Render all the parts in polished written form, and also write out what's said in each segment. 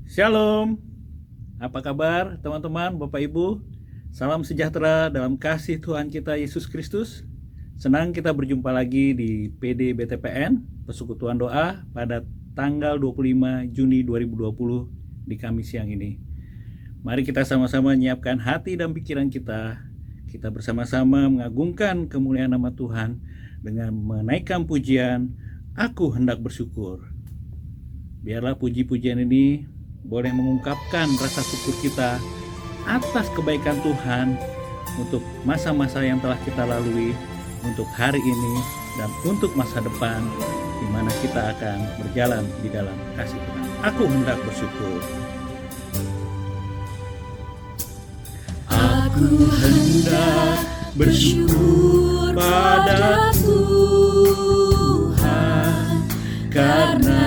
Shalom, apa kabar teman-teman, Bapak Ibu? Salam sejahtera dalam kasih Tuhan kita Yesus Kristus. Senang kita berjumpa lagi di PD BTPN, Persekutuan Doa, pada tanggal 25 Juni 2020 di Kamis siang ini. Mari kita sama-sama menyiapkan hati dan pikiran kita. Kita bersama-sama mengagungkan kemuliaan nama Tuhan dengan menaikkan pujian, Aku hendak bersyukur. Biarlah puji-pujian ini boleh mengungkapkan rasa syukur kita atas kebaikan Tuhan untuk masa-masa yang telah kita lalui, untuk hari ini dan untuk masa depan di mana kita akan berjalan di dalam kasih Tuhan. Aku hendak bersyukur. Aku hendak bersyukur pada Tuhan karena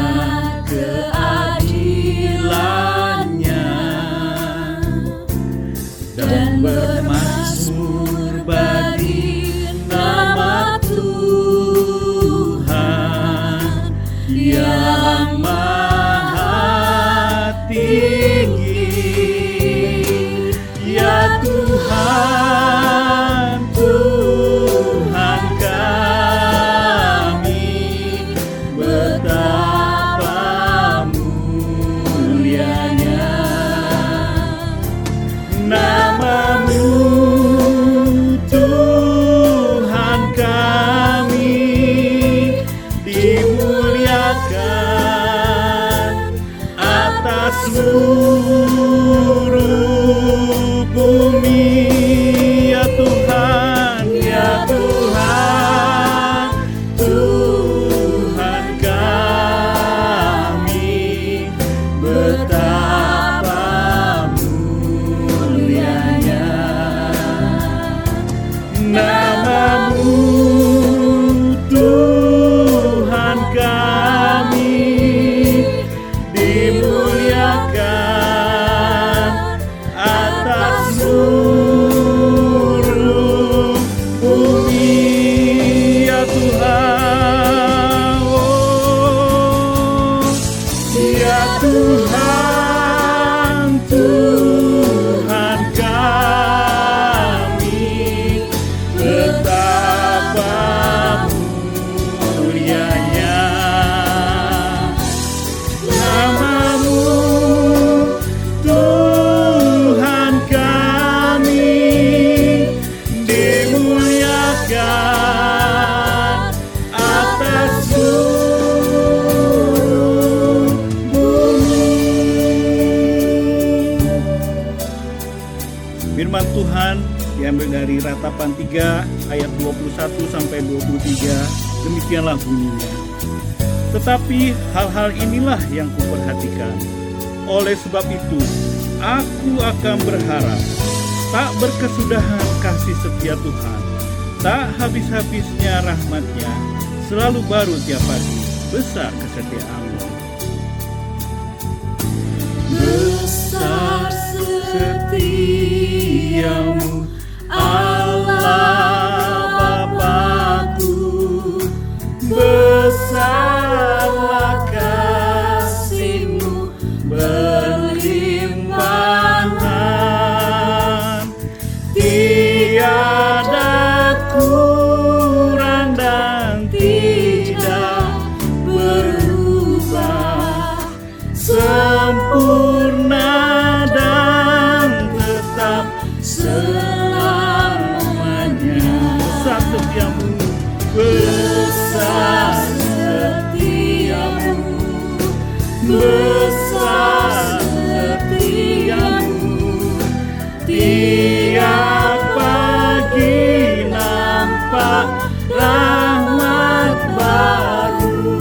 keadilannya dan bermazmur bagi nama Tuhan yang maha tinggi. Ya Tuhan, Tuhan kami, betapa mulianya nama-Mu, Tuhan kami, dimuliakan atas seluruh bumi. Ya Tuhan, ya Tuhan, Tuhan kami, betapa mulianya nama-Mu, Tuhan kami, dimuliakan atas seluruh bumi. Ya Tuhan, oh, ya Tuhan, Tuhan kami, betapa mulianya nama-Mu, Tuhan kami, dimuliakan atas seluruh bumi. Firman Tuhan diambil dari Ratapan 3 ayat 21 sampai 23. Demikianlah bunyinya. Tetapi hal-hal inilah yang kuperhatikan. Oleh sebab itu, aku akan berharap. Tak berkesudahan kasih setia Tuhan, tak habis-habisnya rahmat-Nya, selalu baru tiap pagi, besar kesetiaan-Mu. Besar setiamu, Allah Bapa-Ku, besarlah kasih-Mu berlimpahan, tiada kurang dan tidak berubah, sempurna dan tetap selamanya. Besar setiamu, besar setiamu, besar setiamu, tiap pagi nampak rahmat baru.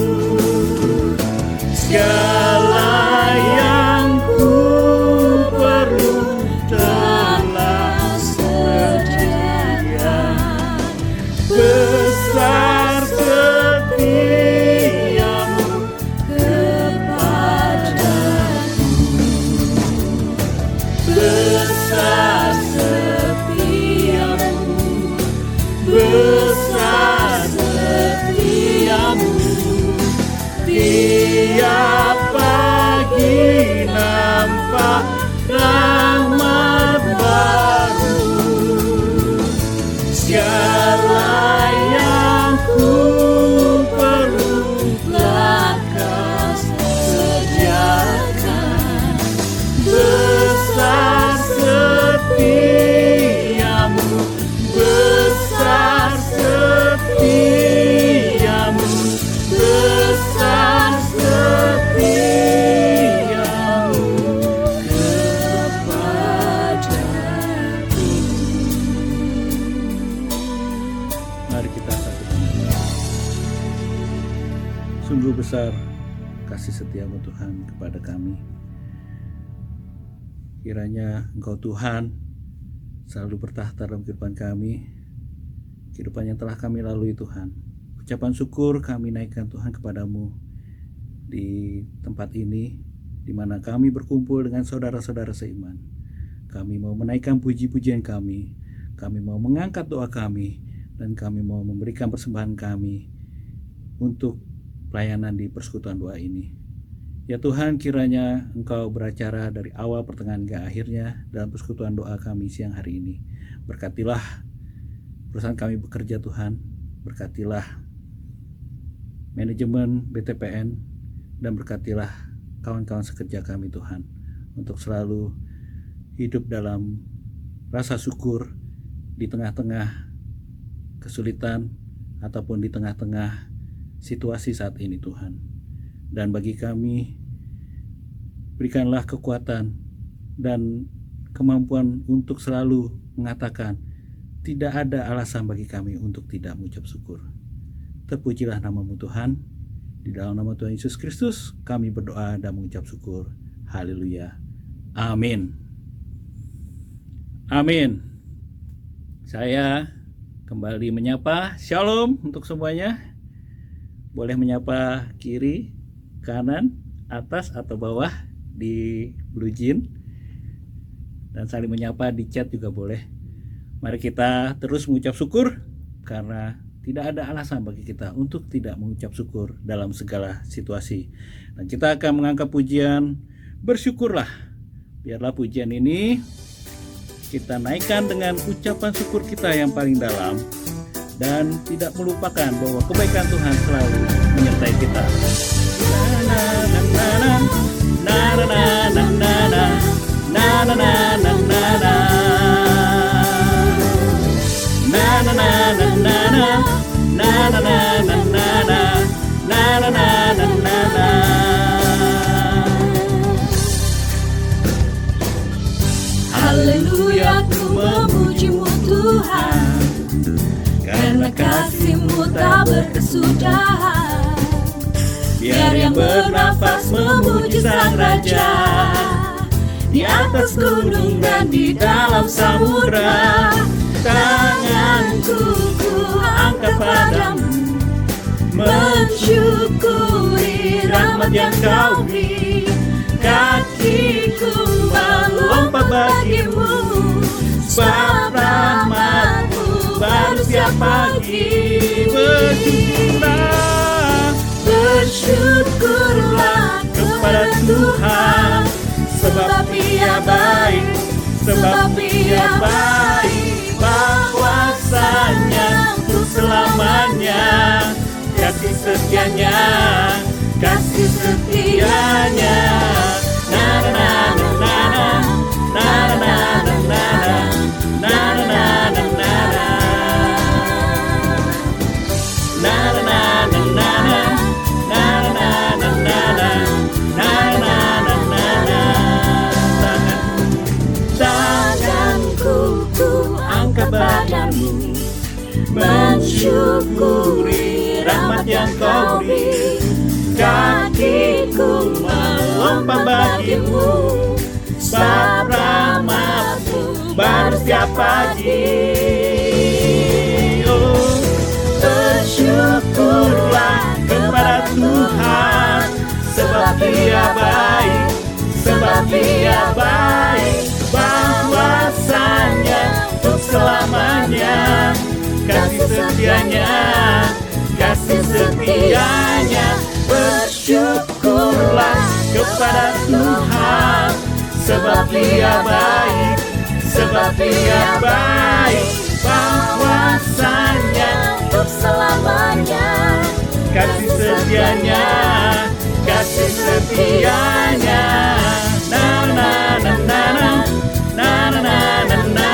Segala yang ku kasih setia-Mu Tuhan kepada kami. Kiranya Engkau Tuhan selalu bertahta dalam kehidupan kami, kehidupan yang telah kami lalui Tuhan. Ucapan syukur kami naikkan Tuhan kepadamu di tempat ini, di mana kami berkumpul dengan saudara-saudara seiman. Kami mau menaikkan puji-pujian kami mau mengangkat doa kami, dan kami mau memberikan persembahan kami untuk pelayanan di persekutuan doa ini. Ya Tuhan, kiranya Engkau beracara dari awal pertengahan hingga akhirnya dalam persekutuan doa kami siang hari ini. Berkatilah perusahaan kami bekerja Tuhan, berkatilah manajemen BTPN, dan berkatilah kawan-kawan sekerja kami Tuhan, untuk selalu hidup dalam rasa syukur di tengah-tengah kesulitan ataupun di tengah-tengah situasi saat ini Tuhan. Dan bagi kami, berikanlah kekuatan dan kemampuan untuk selalu mengatakan tidak ada alasan bagi kami untuk tidak mengucap syukur. Terpujilah nama-Mu Tuhan. Di dalam nama Tuhan Yesus Kristus kami berdoa dan mengucap syukur. Haleluya. Amin. Amin. Saya kembali menyapa Shalom untuk semuanya. Boleh menyapa kiri, kanan, atas atau bawah di Blue Jean, dan saling menyapa di chat juga boleh. Mari kita terus mengucap syukur, karena tidak ada alasan bagi kita untuk tidak mengucap syukur dalam segala situasi. Dan kita akan mengangkat pujian Bersyukurlah. Biarlah pujian ini kita naikkan dengan ucapan syukur kita yang paling dalam, dan tidak melupakan bahwa kebaikan Tuhan selalu menyertai kita. Haleluya, ku memuji-Mu Tuhan, karena kasih-Mu tak berkesudahan. Biar yang bernafas memuji Sang Raja, di atas gunung dan di dalam samudra. Tanganku ku angkat padamu, mensyukuri rahmat yang Kau beri. Kakiku melompat bagimu, sebab rahmat-Mu baru setiap pagi. Bersyukurlah kepada Tuhan, sebab Ia baik, sebab Ia baik. Bahwasanya untuk selamanya, kasih setianya, kasih setianya. Na na na na na na na na na na na na na padamu, mensyukuri rahmat yang Kau beri. Kakiku melompat bagimu, sebab rahmat-Mu baru setiap pagi. Oh, bersyukurlah kepada Tuhan, sebab Ia baik, sebab Ia baik. Bahwasanya untuk selamanya, kasih setianya, kasih setianya. Bersyukurlah kepada Tuhan, sebab Ia baik, sebab Ia baik. Bahwasanya untuk selamanya, kasih setianya, kasih setianya. Na na na na na na na na na na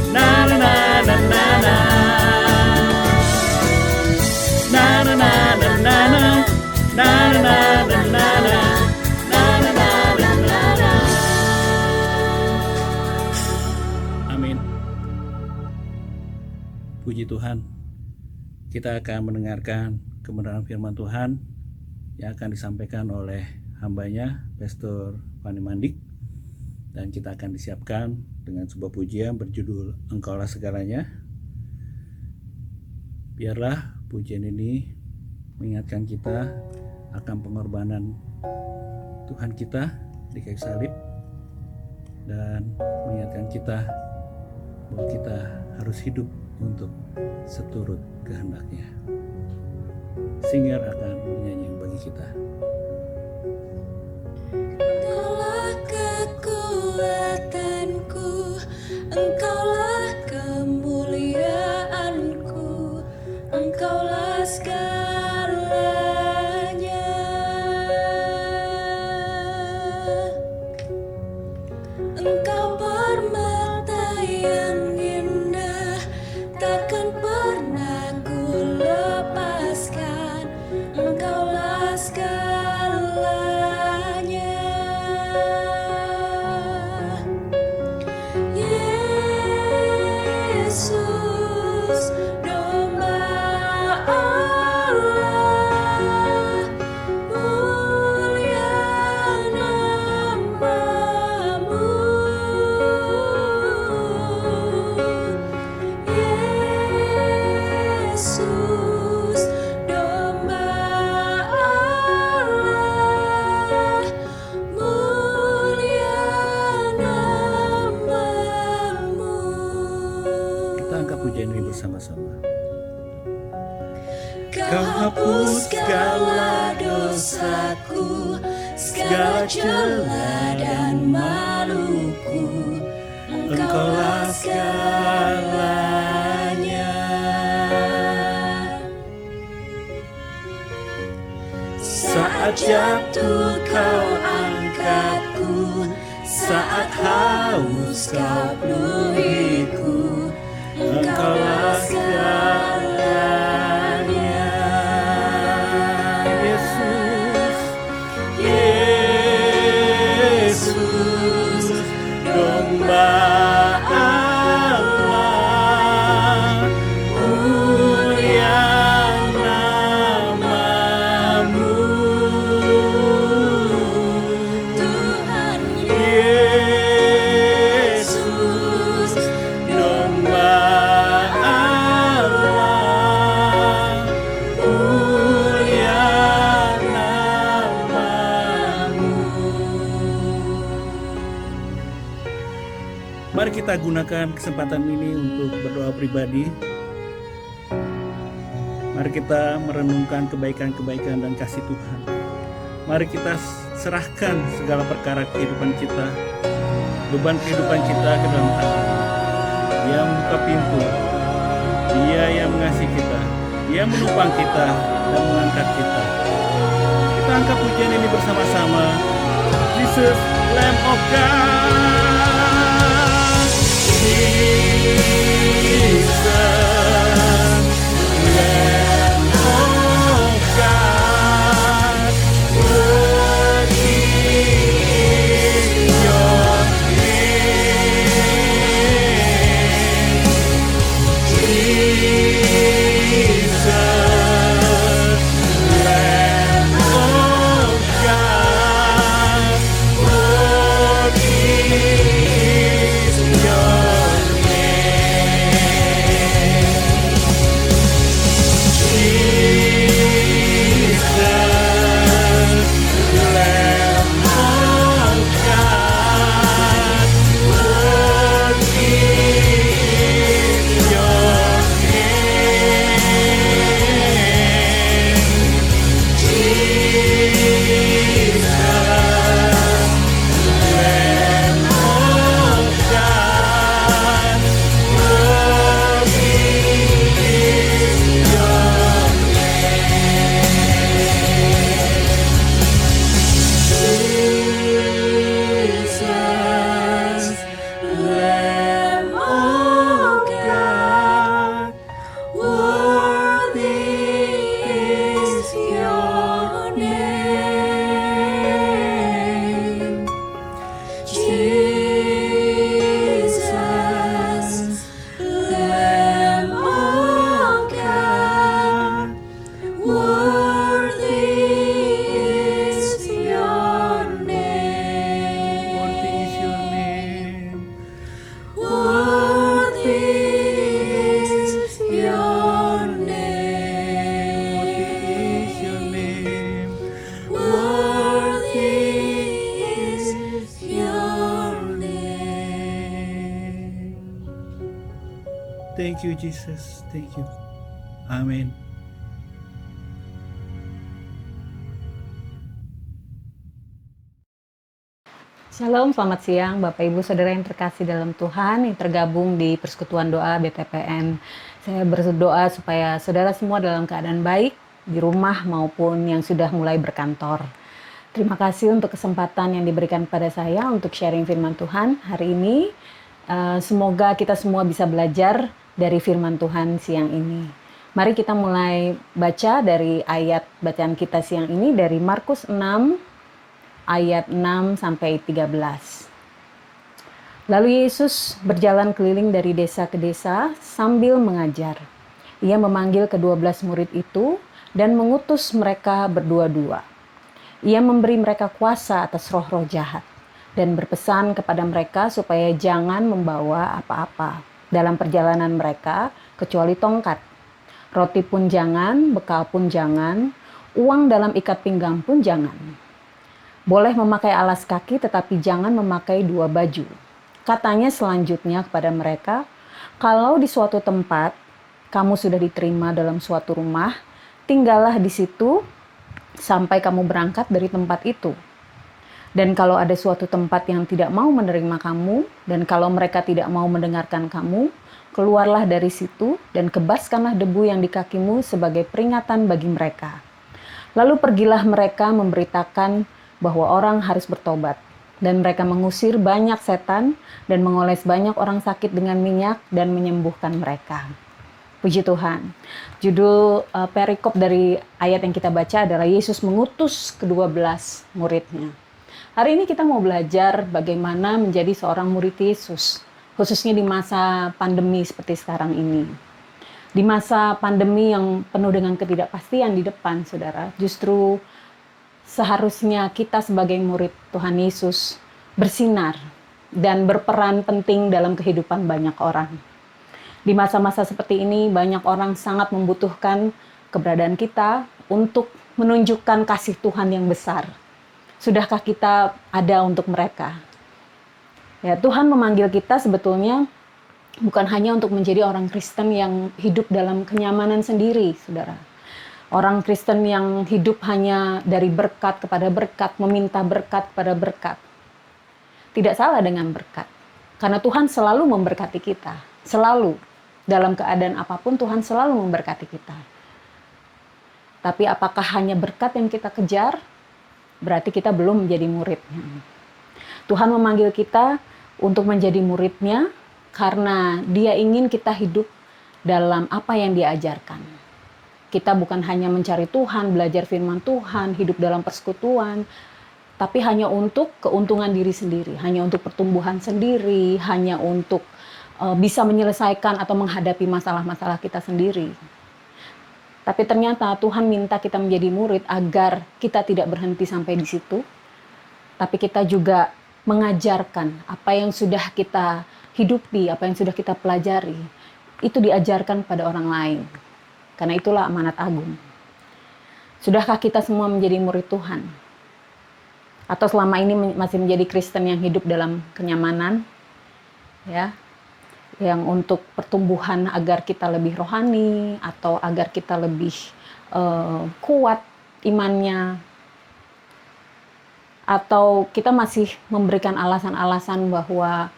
na na na na na. Amin. Puji Tuhan. Kita akan mendengarkan kebenaran firman Tuhan yang akan disampaikan oleh hambanya Pastor Fani Mandik, dan kita akan disiapkan dengan sebuah pujian berjudul Engkaulah Segalanya. Biarlah pujian ini mengingatkan kita akan pengorbanan Tuhan kita di kayu salib, dan mengingatkan kita bahwa kita harus hidup untuk seturut kehendaknya. Singer akan menyanyi bagi kita. Engkaulah kekuatanku, Engkaulah kemuliaanku, Engkaulah segalanya. Engkau permata yang indah, takkan pernah ku lepaskan. Engkaulah segalanya. Yesus, domba Allah, mulia nama-Mu. Yesus, domba Allah, mulia nama-Mu. Kita angkat pujian ini bersama-sama. Kau hapus segala dosaku, segala celah dan maluku. Engkaulah segalanya. Saat jatuh kau angkatku, saat haus kau penuhiku. Engkaulah segalanya. Yesus, domba Allah, mulia nama-Mu. Tuhan Yesus, domba Allah, mulia nama-Mu. Mari kita gunakan kesempatan ini untuk berdoa pribadi. Mari kita merenungkan kebaikan-kebaikan dan kasih Tuhan. Mari kita serahkan segala perkara kehidupan kita, beban kehidupan kita ke dalam tangan Dia yang membuka pintu, Dia yang mengasihi kita, Dia yang menopang kita dan mengangkat kita. Kita angkat pujian ini bersama-sama. Jesus, Lamb of God. Jesus, Lamb of God, worthy is your name. Jesus, Lamb of God, worthy Thank you, Jesus. Thank you. Amin. Shalom, selamat siang Bapak Ibu Saudara yang terkasih dalam Tuhan yang tergabung di Persekutuan Doa BTPN. Saya berdoa supaya saudara semua dalam keadaan baik di rumah maupun yang sudah mulai berkantor. Terima kasih untuk kesempatan yang diberikan kepada saya untuk sharing firman Tuhan hari ini. Semoga kita semua bisa belajar dari firman Tuhan siang ini. Mari kita mulai baca dari ayat bacaan kita siang ini dari Markus 6 ayat 6 sampai 13. Lalu Yesus berjalan keliling dari desa ke desa sambil mengajar. Ia memanggil ke-12 murid itu dan mengutus mereka berdua-dua. Ia memberi mereka kuasa atas roh-roh jahat dan berpesan kepada mereka supaya jangan membawa apa-apa dalam perjalanan mereka kecuali tongkat. Roti pun jangan, bekal pun jangan, uang dalam ikat pinggang pun jangan. Boleh memakai alas kaki tetapi jangan memakai 2 baju. Katanya selanjutnya kepada mereka, kalau di suatu tempat kamu sudah diterima dalam suatu rumah, tinggallah di situ sampai kamu berangkat dari tempat itu. Dan kalau ada suatu tempat yang tidak mau menerima kamu, dan kalau mereka tidak mau mendengarkan kamu, keluarlah dari situ dan kebaskanlah debu yang di kakimu sebagai peringatan bagi mereka. Lalu pergilah mereka memberitakan bahwa orang harus bertobat. Dan mereka mengusir banyak setan dan mengoles banyak orang sakit dengan minyak dan menyembuhkan mereka. Puji Tuhan. Judul perikop dari ayat yang kita baca adalah Yesus mengutus ke-12 muridnya. Hari ini kita mau belajar bagaimana menjadi seorang murid Yesus. Khususnya di masa pandemi seperti sekarang ini. Di masa pandemi yang penuh dengan ketidakpastian di depan, saudara, justru seharusnya kita sebagai murid Tuhan Yesus bersinar dan berperan penting dalam kehidupan banyak orang. Di masa-masa seperti ini banyak orang sangat membutuhkan keberadaan kita untuk menunjukkan kasih Tuhan yang besar. Sudahkah kita ada untuk mereka? Ya, Tuhan memanggil kita sebetulnya bukan hanya untuk menjadi orang Kristen yang hidup dalam kenyamanan sendiri, saudara. Orang Kristen yang hidup hanya dari berkat kepada berkat, meminta berkat kepada berkat. Tidak salah dengan berkat. Karena Tuhan selalu memberkati kita. Selalu. Dalam keadaan apapun Tuhan selalu memberkati kita. Tapi apakah hanya berkat yang kita kejar? Berarti kita belum menjadi muridnya. Tuhan memanggil kita untuk menjadi muridnya karena Dia ingin kita hidup dalam apa yang Dia ajarkan. Kita bukan hanya mencari Tuhan, belajar firman Tuhan, hidup dalam persekutuan, tapi hanya untuk keuntungan diri sendiri, hanya untuk pertumbuhan sendiri, hanya untuk bisa menyelesaikan atau menghadapi masalah-masalah kita sendiri. Tapi ternyata Tuhan minta kita menjadi murid agar kita tidak berhenti sampai di situ, tapi kita juga mengajarkan apa yang sudah kita hidupi, apa yang sudah kita pelajari, itu diajarkan pada orang lain. Karena itulah amanat agung. Sudahkah kita semua menjadi murid Tuhan? Atau selama ini masih menjadi Kristen yang hidup dalam kenyamanan? Ya, yang untuk pertumbuhan agar kita lebih rohani atau agar kita lebih kuat imannya? Atau kita masih memberikan alasan-alasan bahwa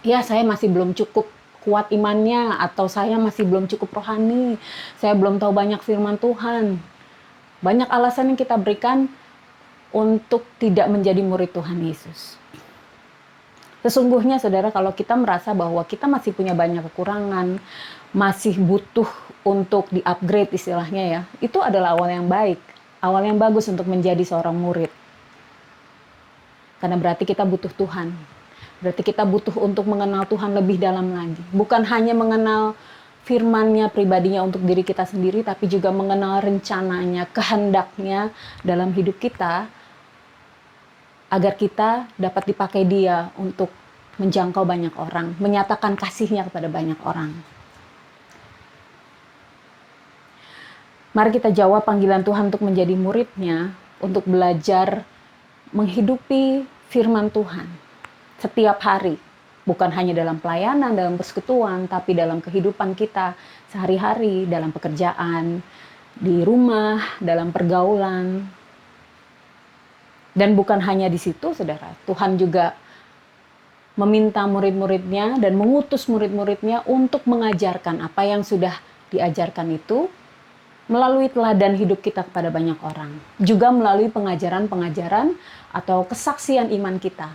ya saya masih belum cukup kuat imannya, atau saya masih belum cukup rohani, saya belum tahu banyak firman Tuhan. Banyak alasan yang kita berikan untuk tidak menjadi murid Tuhan Yesus. Sesungguhnya saudara, kalau kita merasa bahwa kita masih punya banyak kekurangan, masih butuh untuk di-upgrade istilahnya ya, itu adalah awal yang baik, awal yang bagus untuk menjadi seorang murid. Karena berarti kita butuh Tuhan. Berarti kita butuh untuk mengenal Tuhan lebih dalam lagi. Bukan hanya mengenal firman-Nya pribadinya untuk diri kita sendiri, tapi juga mengenal rencananya, kehendaknya dalam hidup kita, agar kita dapat dipakai Dia untuk menjangkau banyak orang, menyatakan kasih-Nya kepada banyak orang. Mari kita jawab panggilan Tuhan untuk menjadi murid-Nya, untuk belajar menghidupi firman Tuhan setiap hari. Bukan hanya dalam pelayanan, dalam persekutuan, tapi dalam kehidupan kita sehari-hari, dalam pekerjaan, di rumah, dalam pergaulan. Dan bukan hanya di situ, saudara. Tuhan juga meminta murid-muridnya dan mengutus murid-muridnya untuk mengajarkan apa yang sudah diajarkan itu melalui teladan hidup kita kepada banyak orang. Juga melalui pengajaran-pengajaran atau kesaksian iman kita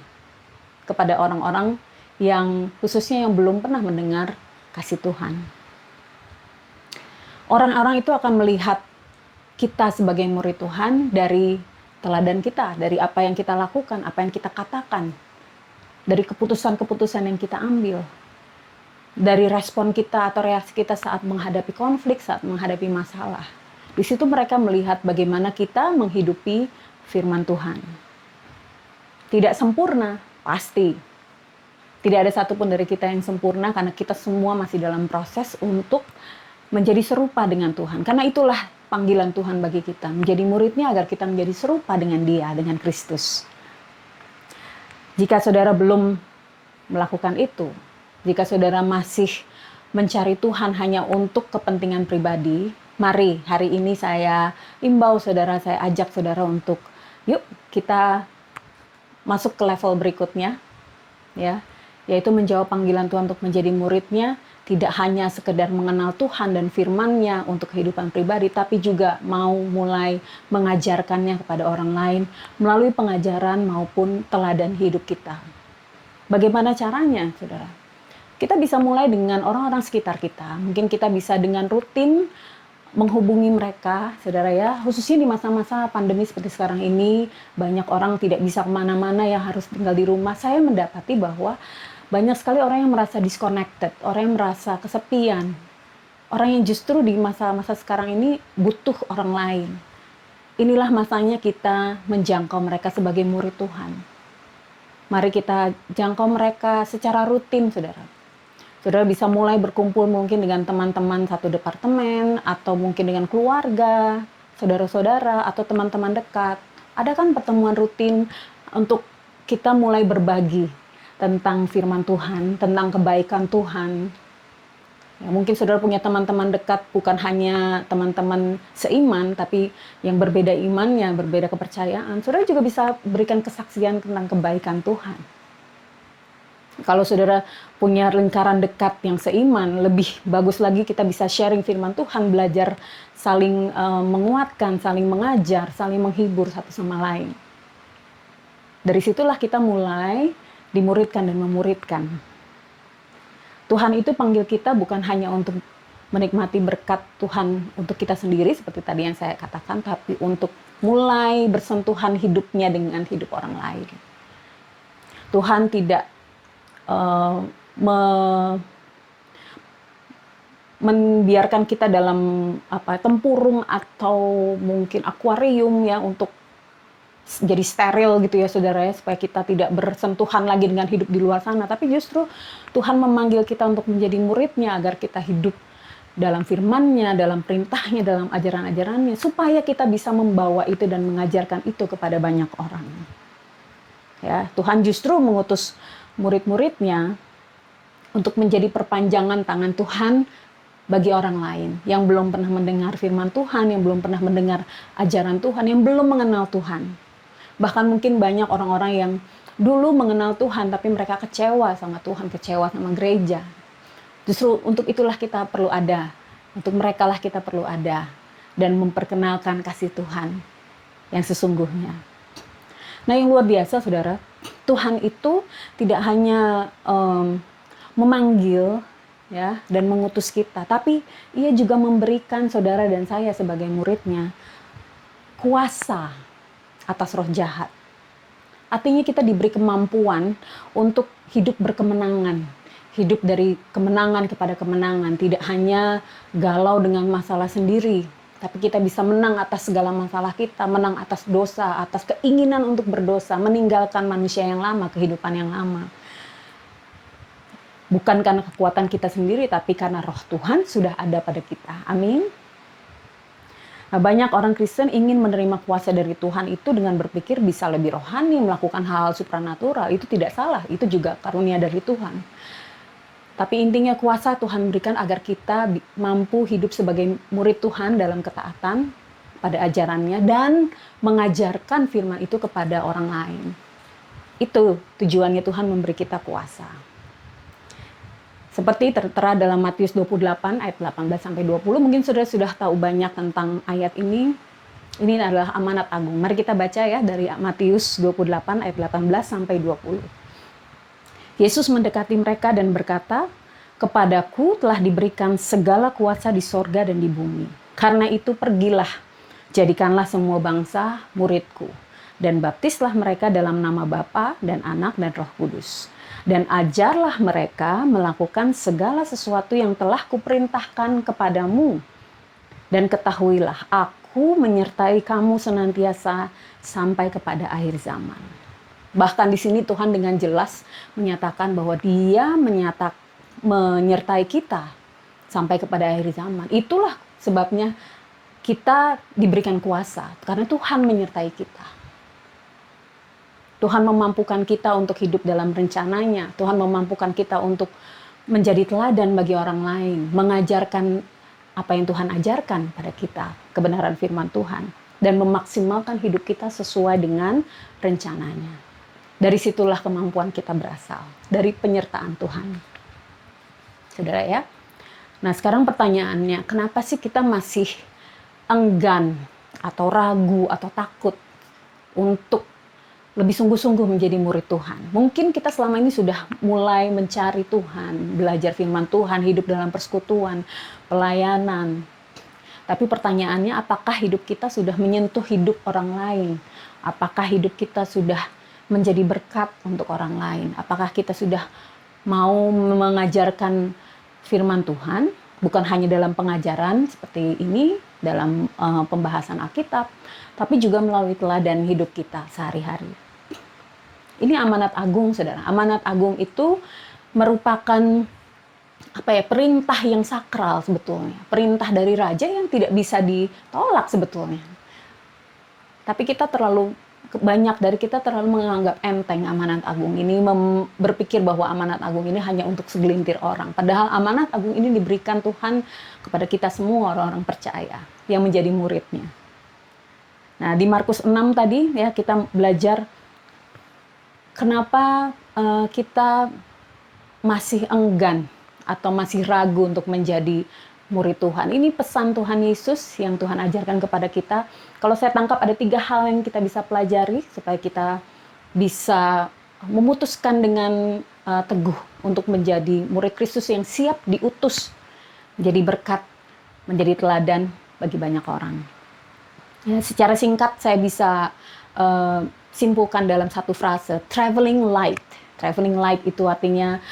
kepada orang-orang yang khususnya yang belum pernah mendengar kasih Tuhan. Orang-orang itu akan melihat kita sebagai murid Tuhan dari teladan kita, dari apa yang kita lakukan, apa yang kita katakan, dari keputusan-keputusan yang kita ambil, dari respon kita atau reaksi kita saat menghadapi konflik, saat menghadapi masalah. Di situ mereka melihat bagaimana kita menghidupi firman Tuhan. Tidak sempurna, pasti. Tidak ada satupun dari kita yang sempurna karena kita semua masih dalam proses untuk menjadi serupa dengan Tuhan. Karena itulah panggilan Tuhan bagi kita, menjadi muridnya agar kita menjadi serupa dengan Dia, dengan Kristus. Jika saudara belum melakukan itu, jika saudara masih mencari Tuhan hanya untuk kepentingan pribadi, mari hari ini saya imbau saudara, saya ajak saudara untuk yuk kita masuk ke level berikutnya, ya, yaitu menjawab panggilan Tuhan untuk menjadi muridnya, tidak hanya sekedar mengenal Tuhan dan firman-Nya untuk kehidupan pribadi, tapi juga mau mulai mengajarkannya kepada orang lain melalui pengajaran maupun teladan hidup kita. Bagaimana caranya, saudara? Kita bisa mulai dengan orang-orang sekitar kita. Mungkin kita bisa dengan rutin menghubungi mereka, saudara ya, khususnya di masa-masa pandemi seperti sekarang ini, banyak orang tidak bisa kemana-mana yang harus tinggal di rumah. Saya mendapati bahwa banyak sekali orang yang merasa disconnected, orang yang merasa kesepian, orang yang justru di masa-masa sekarang ini butuh orang lain. Inilah masanya kita menjangkau mereka sebagai murid Tuhan. Mari kita jangkau mereka secara rutin, saudara. Saudara bisa mulai berkumpul mungkin dengan teman-teman satu departemen, atau mungkin dengan keluarga, saudara-saudara, atau teman-teman dekat. Ada kan pertemuan rutin untuk kita mulai berbagi tentang firman Tuhan, tentang kebaikan Tuhan. Ya, mungkin saudara punya teman-teman dekat, bukan hanya teman-teman seiman, tapi yang berbeda imannya, berbeda kepercayaan. Saudara juga bisa berikan kesaksian tentang kebaikan Tuhan. Kalau saudara punya lingkaran dekat yang seiman, lebih bagus lagi kita bisa sharing firman Tuhan, belajar saling menguatkan, saling mengajar, saling menghibur satu sama lain. Dari situlah kita mulai dimuridkan dan memuridkan. Tuhan itu panggil kita bukan hanya untuk menikmati berkat Tuhan untuk kita sendiri, seperti tadi yang saya katakan, tapi untuk mulai bersentuhan hidupnya dengan hidup orang lain. Tuhan tidak membiarkan kita dalam tempurung atau mungkin akuarium ya untuk jadi steril gitu ya saudara ya, supaya kita tidak bersentuhan lagi dengan hidup di luar sana. Tapi justru Tuhan memanggil kita untuk menjadi muridnya agar kita hidup dalam firman-Nya, dalam perintahnya, dalam ajaran-ajarannya, supaya kita bisa membawa itu dan mengajarkan itu kepada banyak orang. Ya, Tuhan justru mengutus murid-muridnya untuk menjadi perpanjangan tangan Tuhan bagi orang lain yang belum pernah mendengar firman Tuhan, yang belum pernah mendengar ajaran Tuhan, yang belum mengenal Tuhan. Bahkan mungkin banyak orang-orang yang dulu mengenal Tuhan, tapi mereka kecewa sama Tuhan, kecewa sama gereja. Justru untuk itulah kita perlu ada, untuk mereka lah kita perlu ada, dan memperkenalkan kasih Tuhan yang sesungguhnya. Nah, yang luar biasa saudara, Tuhan itu tidak hanya memanggil ya dan mengutus kita, tapi Ia juga memberikan saudara dan saya sebagai muridnya kuasa atas roh jahat. Artinya kita diberi kemampuan untuk hidup berkemenangan, hidup dari kemenangan kepada kemenangan, tidak hanya galau dengan masalah sendiri, tapi kita bisa menang atas segala masalah kita, menang atas dosa, atas keinginan untuk berdosa, meninggalkan manusia yang lama, kehidupan yang lama. Bukan karena kekuatan kita sendiri, tapi karena roh Tuhan sudah ada pada kita. Amin. Nah, banyak orang Kristen ingin menerima kuasa dari Tuhan itu dengan berpikir bisa lebih rohani, melakukan hal-hal supranatural. Itu tidak salah, itu juga karunia dari Tuhan. Tapi intinya kuasa Tuhan berikan agar kita mampu hidup sebagai murid Tuhan dalam ketaatan pada ajarannya dan mengajarkan firman itu kepada orang lain. Itu tujuannya Tuhan memberi kita kuasa. Seperti tertera dalam Matius 28 ayat 18-20, mungkin sudah tahu banyak tentang ayat ini. Ini adalah amanat agung. Mari kita baca ya dari Matius 28 ayat 18-20. Yesus mendekati mereka dan berkata, "Kepadaku telah diberikan segala kuasa di sorga dan di bumi. Karena itu pergilah, jadikanlah semua bangsa muridku, dan baptislah mereka dalam nama Bapa dan Anak dan Roh Kudus. Dan ajarlah mereka melakukan segala sesuatu yang telah kuperintahkan kepadamu. Dan ketahuilah, aku menyertai kamu senantiasa sampai kepada akhir zaman." Bahkan di sini Tuhan dengan jelas menyatakan bahwa Dia menyertai kita sampai kepada akhir zaman. Itulah sebabnya kita diberikan kuasa, karena Tuhan menyertai kita. Tuhan memampukan kita untuk hidup dalam rencananya. Tuhan memampukan kita untuk menjadi teladan bagi orang lain, mengajarkan apa yang Tuhan ajarkan pada kita, kebenaran firman Tuhan, dan memaksimalkan hidup kita sesuai dengan rencananya. Dari situlah kemampuan kita berasal, dari penyertaan Tuhan. Saudara ya. Nah, sekarang pertanyaannya, kenapa sih kita masih enggan atau ragu atau takut untuk lebih sungguh-sungguh menjadi murid Tuhan? Mungkin kita selama ini sudah mulai mencari Tuhan, belajar firman Tuhan, hidup dalam persekutuan, pelayanan. Tapi pertanyaannya, apakah hidup kita sudah menyentuh hidup orang lain? Apakah hidup kita sudah menjadi berkat untuk orang lain? Apakah kita sudah mau mengajarkan firman Tuhan, bukan hanya dalam pengajaran seperti ini, dalam pembahasan Alkitab, tapi juga melalui teladan hidup kita sehari-hari. Ini amanat agung, saudara. Amanat agung itu merupakan perintah yang sakral sebetulnya. Perintah dari raja yang tidak bisa ditolak sebetulnya. Tapi banyak dari kita terlalu menganggap enteng amanat agung ini, berpikir bahwa amanat agung ini hanya untuk segelintir orang. Padahal amanat agung ini diberikan Tuhan kepada kita semua orang-orang percaya yang menjadi muridnya. Nah, di Markus 6 tadi ya kita belajar kenapa kita masih enggan atau masih ragu untuk menjadi murid Tuhan. Ini pesan Tuhan Yesus yang Tuhan ajarkan kepada kita. Kalau saya tangkap ada 3 hal yang kita bisa pelajari supaya kita bisa memutuskan dengan teguh untuk menjadi murid Kristus yang siap diutus, menjadi berkat, menjadi teladan bagi banyak orang. Ya, secara singkat saya bisa simpulkan dalam satu frase, traveling light. Traveling light itu artinya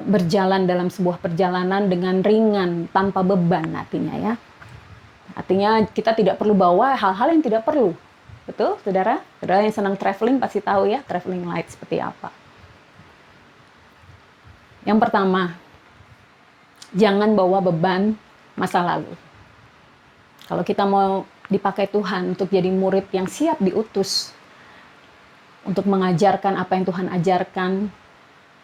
berjalan dalam sebuah perjalanan dengan ringan, tanpa beban artinya ya. Artinya kita tidak perlu bawa hal-hal yang tidak perlu. Betul, saudara? Saudara yang senang traveling pasti tahu ya, traveling light seperti apa. Yang pertama, jangan bawa beban masa lalu. Kalau kita mau dipakai Tuhan untuk jadi murid yang siap diutus, untuk mengajarkan apa yang Tuhan ajarkan,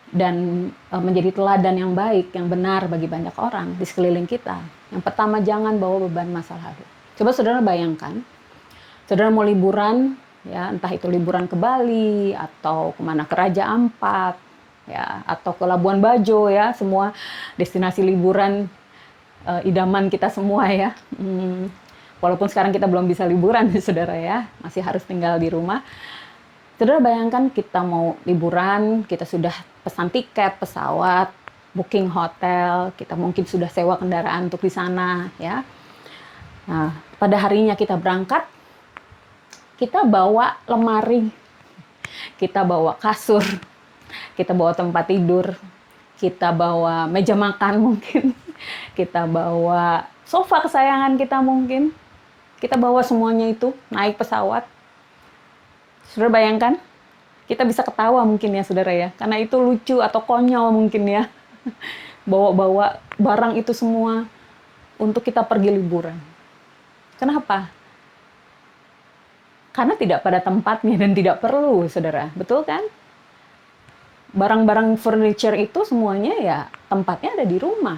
dan menjadi teladan yang baik, yang benar bagi banyak orang di sekeliling kita. Yang pertama, jangan bawa beban masa lalu. Coba saudara bayangkan, saudara mau liburan, ya entah itu liburan ke Bali atau kemana, ke Raja Ampat, ya atau ke Labuan Bajo, ya semua destinasi liburan idaman kita semua ya. Walaupun sekarang kita belum bisa liburan, saudara ya, masih harus tinggal di rumah. Saudara bayangkan kita mau liburan, kita sudah pesan tiket pesawat, booking hotel, kita mungkin sudah sewa kendaraan untuk di sana, ya. Nah, pada harinya kita berangkat, kita bawa lemari, kita bawa kasur, kita bawa tempat tidur, kita bawa meja makan mungkin, kita bawa sofa kesayangan kita mungkin, kita bawa semuanya itu naik pesawat. Saudara bayangkan, kita bisa ketawa mungkin ya saudara ya, karena itu lucu atau konyol mungkin ya. Bawa-bawa barang itu semua untuk kita pergi liburan. Kenapa? Karena tidak pada tempatnya dan tidak perlu, saudara. Betul kan? Barang-barang furniture itu semuanya ya tempatnya ada di rumah.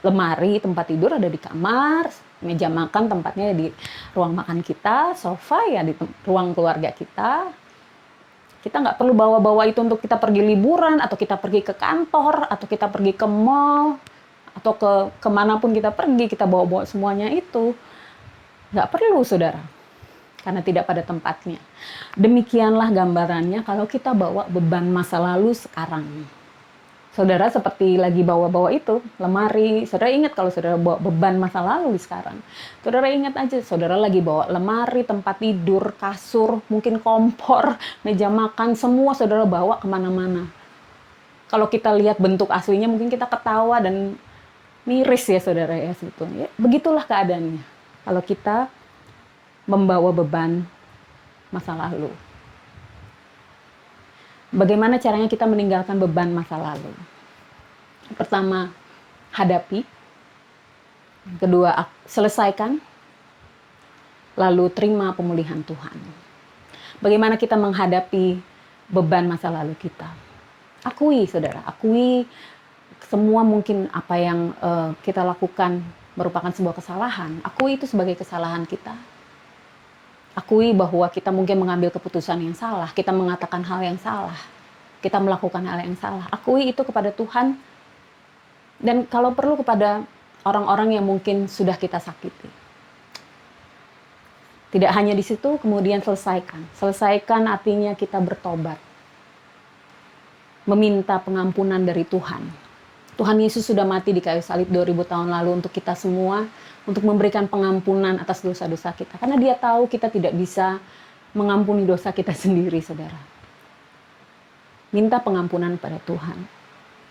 Lemari, tempat tidur ada di kamar, meja makan tempatnya di ruang makan kita, sofa ya di ruang keluarga kita. Kita nggak perlu bawa-bawa itu untuk kita pergi liburan, atau kita pergi ke kantor, atau kita pergi ke mall, atau kemanapun kita pergi, kita bawa-bawa semuanya itu. Nggak perlu, saudara. Karena tidak pada tempatnya. Demikianlah gambarannya kalau kita bawa beban masa lalu sekarang. Saudara seperti lagi bawa-bawa itu, lemari. Saudara ingat kalau saudara bawa beban masa lalu sekarang. Saudara ingat aja, saudara lagi bawa lemari, tempat tidur, kasur, mungkin kompor, meja makan, semua saudara bawa kemana-mana. Kalau kita lihat bentuk aslinya mungkin kita ketawa dan miris ya saudara ya sebetulnya. Begitulah keadaannya. Kalau kita membawa beban masa lalu. Bagaimana caranya kita meninggalkan beban masa lalu? Pertama, hadapi. Kedua, selesaikan. Lalu terima pemulihan Tuhan. Bagaimana kita menghadapi beban masa lalu kita? Akui, saudara. Akui semua mungkin apa yang kita lakukan merupakan sebuah kesalahan. Akui itu sebagai kesalahan kita. Akui bahwa kita mungkin mengambil keputusan yang salah, kita mengatakan hal yang salah, kita melakukan hal yang salah. Akui itu kepada Tuhan, dan kalau perlu kepada orang-orang yang mungkin sudah kita sakiti. Tidak hanya di situ, kemudian selesaikan. Selesaikan artinya kita bertobat. Meminta pengampunan dari Tuhan. Tuhan Yesus sudah mati di kayu salib 2000 tahun lalu untuk kita semua, untuk memberikan pengampunan atas dosa-dosa kita. Karena Dia tahu kita tidak bisa mengampuni dosa kita sendiri, saudara. Minta pengampunan pada Tuhan.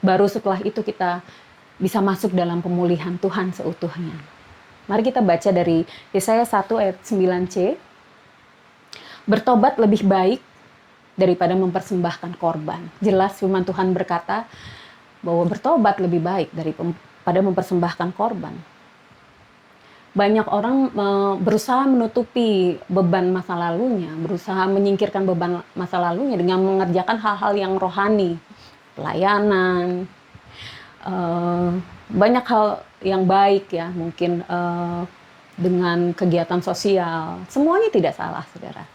Baru setelah itu kita bisa masuk dalam pemulihan Tuhan seutuhnya. Mari kita baca dari Yesaya 1 ayat 9c. Bertobat lebih baik daripada mempersembahkan korban. Jelas firman Tuhan berkata bahwa bertobat lebih baik daripada mempersembahkan korban. Banyak orang berusaha menutupi beban masa lalunya, berusaha menyingkirkan beban masa lalunya dengan mengerjakan hal-hal yang rohani, pelayanan, banyak hal yang baik ya, mungkin dengan kegiatan sosial. Semuanya tidak salah, saudara.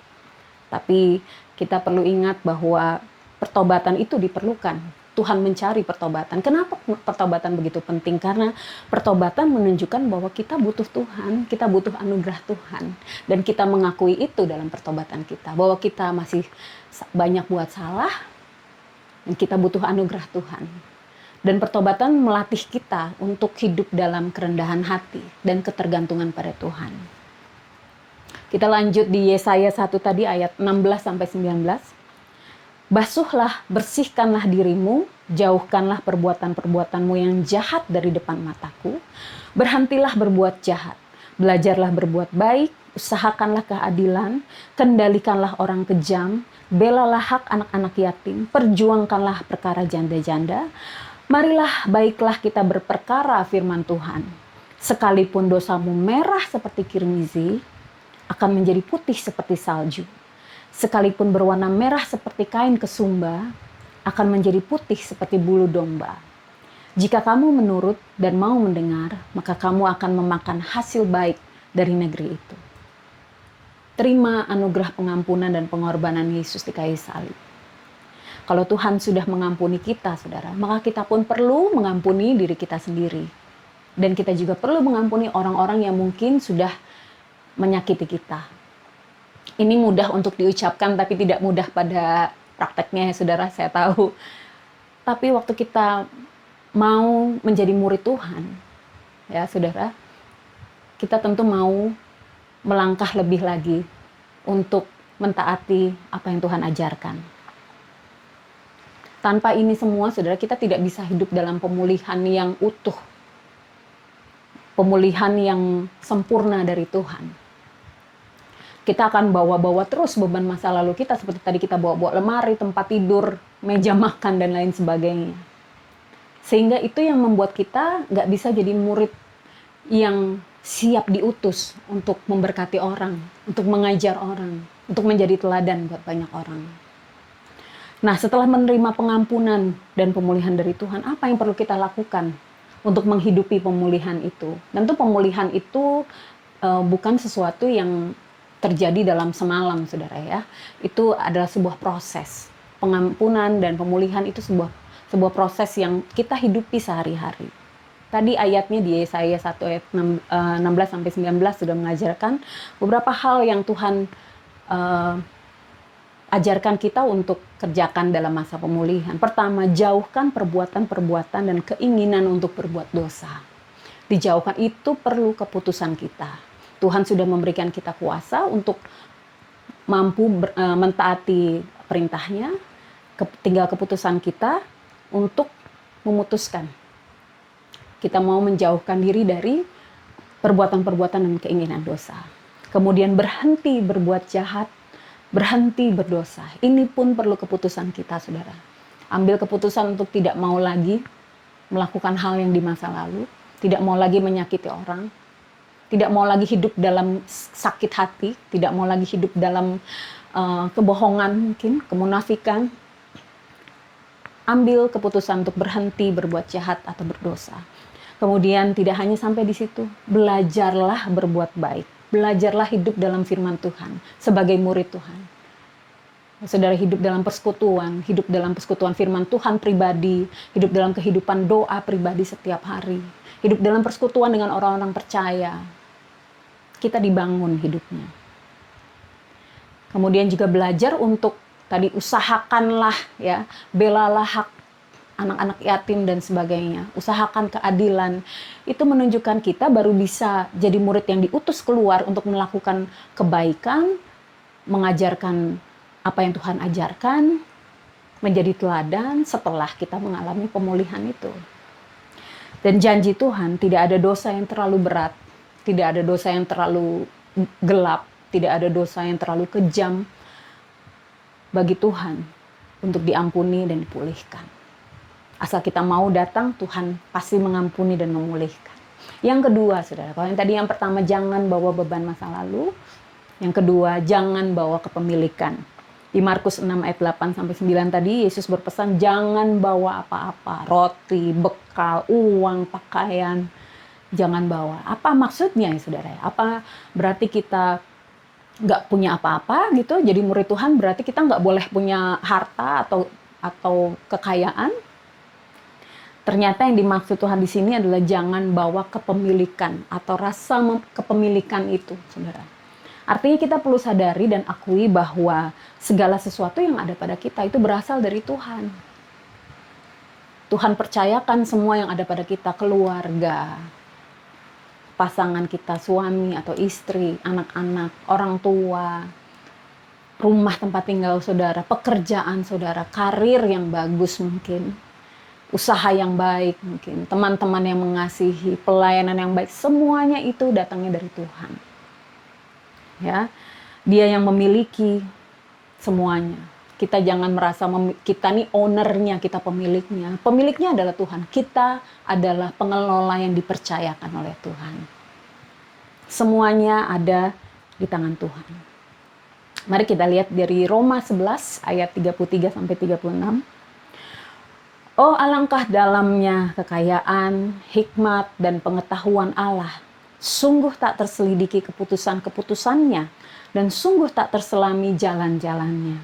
Tapi kita perlu ingat bahwa pertobatan itu diperlukan. Tuhan mencari pertobatan. Kenapa pertobatan begitu penting? Karena pertobatan menunjukkan bahwa kita butuh Tuhan, kita butuh anugerah Tuhan. Dan kita mengakui itu dalam pertobatan kita. Bahwa kita masih banyak buat salah, dan kita butuh anugerah Tuhan. Dan pertobatan melatih kita untuk hidup dalam kerendahan hati dan ketergantungan pada Tuhan. Kita lanjut di Yesaya 1 tadi ayat 16-19. Basuhlah, bersihkanlah dirimu, jauhkanlah perbuatan-perbuatanmu yang jahat dari depan mataku. Berhentilah berbuat jahat, belajarlah berbuat baik, usahakanlah keadilan, kendalikanlah orang kejam, belalah hak anak-anak yatim, perjuangkanlah perkara janda-janda. Marilah baiklah kita berperkara firman Tuhan. Sekalipun dosamu merah seperti kirmizi, akan menjadi putih seperti salju. Sekalipun berwarna merah seperti kain kesumba, akan menjadi putih seperti bulu domba. Jika kamu menurut dan mau mendengar, maka kamu akan memakan hasil baik dari negeri itu. Terima anugerah pengampunan dan pengorbanan Yesus di kayu salib. Kalau Tuhan sudah mengampuni kita, saudara, maka kita pun perlu mengampuni diri kita sendiri. Dan kita juga perlu mengampuni orang-orang yang mungkin sudah menyakiti kita. Ini mudah untuk diucapkan, tapi tidak mudah pada prakteknya ya saudara, saya tahu. Tapi waktu kita mau menjadi murid Tuhan, ya saudara, kita tentu mau melangkah lebih lagi untuk mentaati apa yang Tuhan ajarkan. Tanpa ini semua, saudara, kita tidak bisa hidup dalam pemulihan yang utuh. Pemulihan yang sempurna dari Tuhan. Kita akan bawa-bawa terus beban masa lalu kita, seperti tadi kita bawa-bawa lemari, tempat tidur, meja makan, dan lain sebagainya. Sehingga itu yang membuat kita nggak bisa jadi murid yang siap diutus untuk memberkati orang, untuk mengajar orang, untuk menjadi teladan buat banyak orang. Nah, setelah menerima pengampunan dan pemulihan dari Tuhan, apa yang perlu kita lakukan untuk menghidupi pemulihan itu? Tentu pemulihan itu bukan sesuatu yang terjadi dalam semalam, saudara ya. Itu adalah sebuah proses. Pengampunan dan pemulihan itu sebuah proses yang kita hidupi sehari-hari. Tadi ayatnya di Yesaya 1 ayat 16-19 sudah mengajarkan beberapa hal yang Tuhan ajarkan kita untuk kerjakan dalam masa pemulihan. Pertama, jauhkan perbuatan-perbuatan dan keinginan untuk berbuat dosa. Dijauhkan itu perlu keputusan kita. Tuhan sudah memberikan kita kuasa untuk mampu mentaati perintahnya. Tinggal keputusan kita untuk memutuskan. Kita mau menjauhkan diri dari perbuatan-perbuatan dan keinginan dosa. Kemudian berhenti berbuat jahat, berhenti berdosa. Ini pun perlu keputusan kita, saudara. Ambil keputusan untuk tidak mau lagi melakukan hal yang di masa lalu, tidak mau lagi menyakiti orang, tidak mau lagi hidup dalam sakit hati, tidak mau lagi hidup dalam kebohongan mungkin, kemunafikan. Ambil keputusan untuk berhenti berbuat jahat atau berdosa. Kemudian tidak hanya sampai di situ, belajarlah berbuat baik. Belajarlah hidup dalam firman Tuhan sebagai murid Tuhan. Saudara hidup dalam persekutuan firman Tuhan pribadi, hidup dalam kehidupan doa pribadi setiap hari, hidup dalam persekutuan dengan orang-orang percaya. Kita dibangun hidupnya. Kemudian juga belajar untuk tadi usahakanlah ya, belalah hak anak-anak yatim dan sebagainya. Usahakan keadilan. Itu menunjukkan kita baru bisa jadi murid yang diutus keluar untuk melakukan kebaikan, mengajarkan apa yang Tuhan ajarkan, menjadi teladan setelah kita mengalami pemulihan itu. Dan janji Tuhan, tidak ada dosa yang terlalu berat, tidak ada dosa yang terlalu gelap, tidak ada dosa yang terlalu kejam bagi Tuhan untuk diampuni dan dipulihkan. Asal kita mau datang, Tuhan pasti mengampuni dan memulihkan. Yang kedua, saudara, kalau yang tadi yang pertama, jangan bawa beban masa lalu. Yang kedua, jangan bawa kepemilikan. Di Markus 6 ayat 8-9 tadi, Yesus berpesan, jangan bawa apa-apa, roti, bekal, uang, pakaian, jangan bawa. Apa maksudnya ya saudara? Apa berarti kita nggak punya apa-apa gitu, jadi murid Tuhan berarti kita nggak boleh punya harta atau kekayaan? Ternyata yang dimaksud Tuhan di sini adalah jangan bawa kepemilikan atau rasa kepemilikan itu, saudara. Artinya kita perlu sadari dan akui bahwa segala sesuatu yang ada pada kita itu berasal dari Tuhan. Tuhan percayakan semua yang ada pada kita, keluarga, pasangan kita, suami atau istri, anak-anak, orang tua, rumah tempat tinggal saudara, pekerjaan saudara, karir yang bagus mungkin, usaha yang baik mungkin, teman-teman yang mengasihi, pelayanan yang baik, semuanya itu datangnya dari Tuhan. Ya, Dia yang memiliki semuanya. Kita jangan merasa kita nih ownernya, kita pemiliknya. Pemiliknya adalah Tuhan. Kita adalah pengelola yang dipercayakan oleh Tuhan. Semuanya ada di tangan Tuhan. Mari kita lihat dari Roma 11 ayat 33-36. Oh, alangkah dalamnya kekayaan, hikmat, dan pengetahuan Allah. Sungguh tak terselidiki keputusan-keputusannya, dan sungguh tak terselami jalan-jalannya.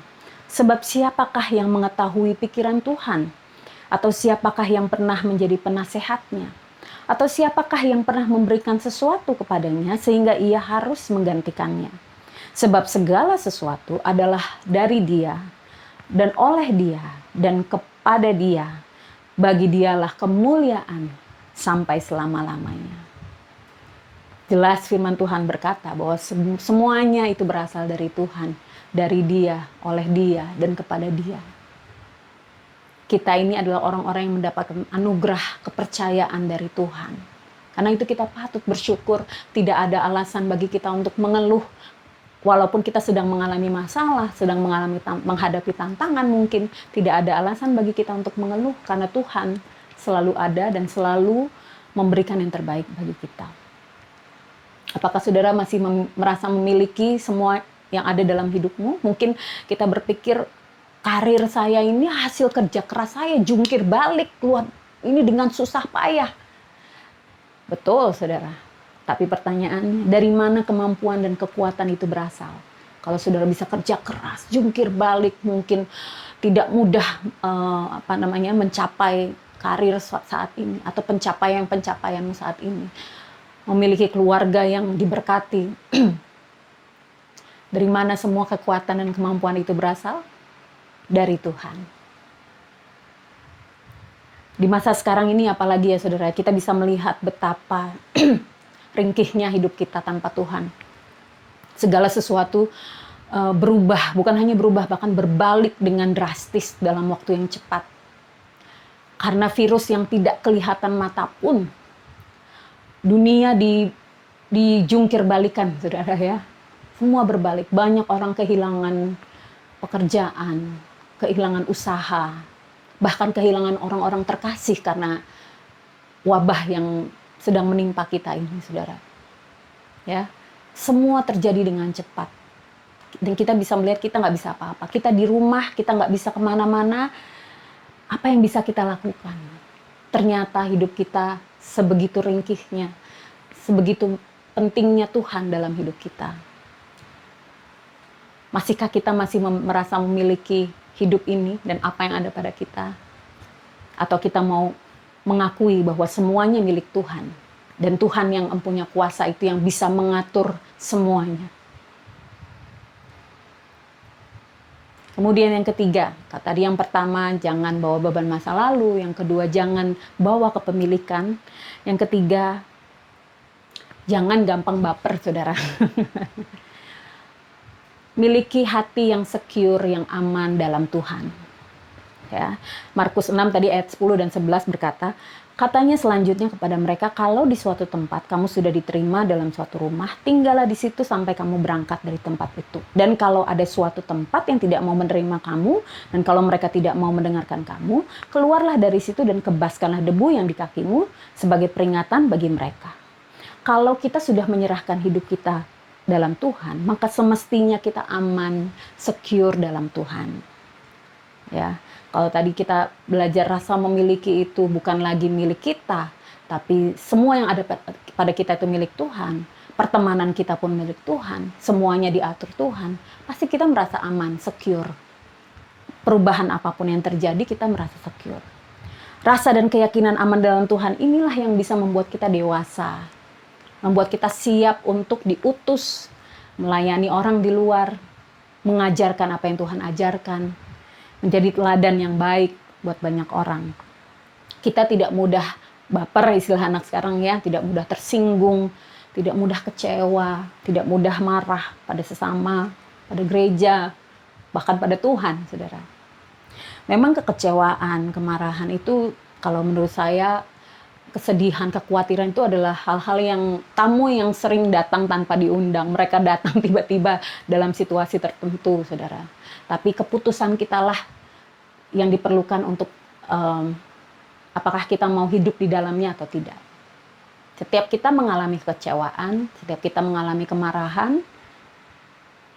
Sebab siapakah yang mengetahui pikiran Tuhan? Atau siapakah yang pernah menjadi penasehatnya? Atau siapakah yang pernah memberikan sesuatu kepadanya sehingga ia harus menggantikannya? Sebab segala sesuatu adalah dari Dia, dan oleh Dia, dan kepada Dia. Bagi Dialah kemuliaan sampai selama-lamanya. Jelas firman Tuhan berkata bahwa semuanya itu berasal dari Tuhan, dari Dia, oleh Dia, dan kepada Dia. Kita ini adalah orang-orang yang mendapatkan anugerah kepercayaan dari Tuhan. Karena itu kita patut bersyukur, tidak ada alasan bagi kita untuk mengeluh. Walaupun kita sedang mengalami masalah, sedang menghadapi tantangan mungkin, tidak ada alasan bagi kita untuk mengeluh. Karena Tuhan selalu ada dan selalu memberikan yang terbaik bagi kita. Apakah saudara masih merasa memiliki semua yang ada dalam hidupmu? Mungkin kita berpikir, karir saya ini hasil kerja keras saya, jungkir balik keluar ini dengan susah payah. Betul, saudara. Tapi pertanyaannya, dari mana kemampuan dan kekuatan itu berasal? Kalau saudara bisa kerja keras, jungkir balik, mungkin tidak mudah mencapai karir saat ini atau pencapaianmu saat ini. Memiliki keluarga yang diberkati. Dari mana semua kekuatan dan kemampuan itu berasal? Dari Tuhan. Di masa sekarang ini apalagi ya saudara, kita bisa melihat betapa ringkihnya hidup kita tanpa Tuhan. Segala sesuatu berubah, bukan hanya berubah, bahkan berbalik dengan drastis dalam waktu yang cepat. Karena virus yang tidak kelihatan mata pun, dunia dijungkir balikan, saudara ya. Semua berbalik, banyak orang kehilangan pekerjaan, kehilangan usaha, bahkan kehilangan orang-orang terkasih karena wabah yang sedang menimpa kita ini, saudara. Ya, semua terjadi dengan cepat. Dan kita bisa melihat kita nggak bisa apa-apa. Kita di rumah, kita nggak bisa kemana-mana. Apa yang bisa kita lakukan? Ternyata hidup kita sebegitu ringkihnya, sebegitu pentingnya Tuhan dalam hidup kita. Masihkah kita masih merasa memiliki hidup ini dan apa yang ada pada kita? Atau kita mau mengakui bahwa semuanya milik Tuhan, dan Tuhan yang mempunyai kuasa itu yang bisa mengatur semuanya. Kemudian yang ketiga, tadi yang pertama jangan bawa beban masa lalu, yang kedua jangan bawa kepemilikan, yang ketiga jangan gampang baper, saudara. Miliki hati yang secure, yang aman dalam Tuhan. Ya, Markus 6 tadi ayat 10 dan 11 berkata, katanya selanjutnya kepada mereka, kalau di suatu tempat kamu sudah diterima dalam suatu rumah, tinggallah di situ sampai kamu berangkat dari tempat itu. Dan kalau ada suatu tempat yang tidak mau menerima kamu, dan kalau mereka tidak mau mendengarkan kamu, keluarlah dari situ dan kebaskanlah debu yang di kakimu sebagai peringatan bagi mereka. Kalau kita sudah menyerahkan hidup kita dalam Tuhan, maka semestinya kita aman, secure dalam Tuhan. Ya, kalau tadi kita belajar rasa memiliki itu bukan lagi milik kita, tapi semua yang ada pada kita itu milik Tuhan. Pertemanan kita pun milik Tuhan, semuanya diatur Tuhan. Pasti kita merasa aman, secure. Perubahan apapun yang terjadi, kita merasa secure. Rasa dan keyakinan aman dalam Tuhan inilah yang bisa membuat kita dewasa. Membuat kita siap untuk diutus, melayani orang di luar, mengajarkan apa yang Tuhan ajarkan, menjadi teladan yang baik buat banyak orang. Kita tidak mudah baper, istilah anak sekarang ya, tidak mudah tersinggung, tidak mudah kecewa, tidak mudah marah pada sesama, pada gereja, bahkan pada Tuhan, saudara. Memang kekecewaan, kemarahan itu kalau menurut saya, kesedihan, kekhawatiran itu adalah hal-hal yang tamu yang sering datang tanpa diundang. Mereka datang tiba-tiba dalam situasi tertentu, saudara. Tapi keputusan kitalah yang diperlukan untuk apakah kita mau hidup di dalamnya atau tidak. Setiap kita mengalami kekecewaan, setiap kita mengalami kemarahan,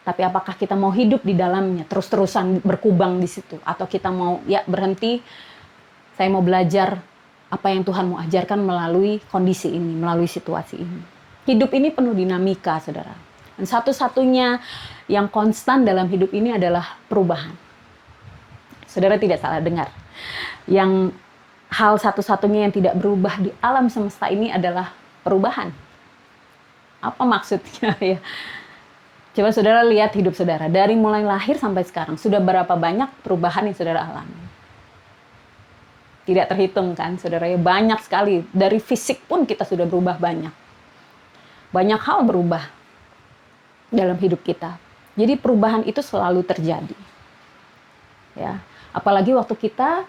tapi apakah kita mau hidup di dalamnya, terus-terusan berkubang di situ, atau kita mau berhenti, saya mau belajar apa yang Tuhan mau ajarkan melalui kondisi ini, melalui situasi ini. Hidup ini penuh dinamika, saudara. Dan satu-satunya yang konstan dalam hidup ini adalah perubahan. Saudara tidak salah dengar. Yang hal satu-satunya yang tidak berubah di alam semesta ini adalah perubahan. Apa maksudnya ya? Coba saudara lihat hidup saudara. Dari mulai lahir sampai sekarang, sudah berapa banyak perubahan yang saudara alami? Tidak terhitung kan, saudara ya, banyak sekali. Dari fisik pun kita sudah berubah banyak. Banyak hal berubah dalam hidup kita. Jadi perubahan itu selalu terjadi. Ya, apalagi waktu kita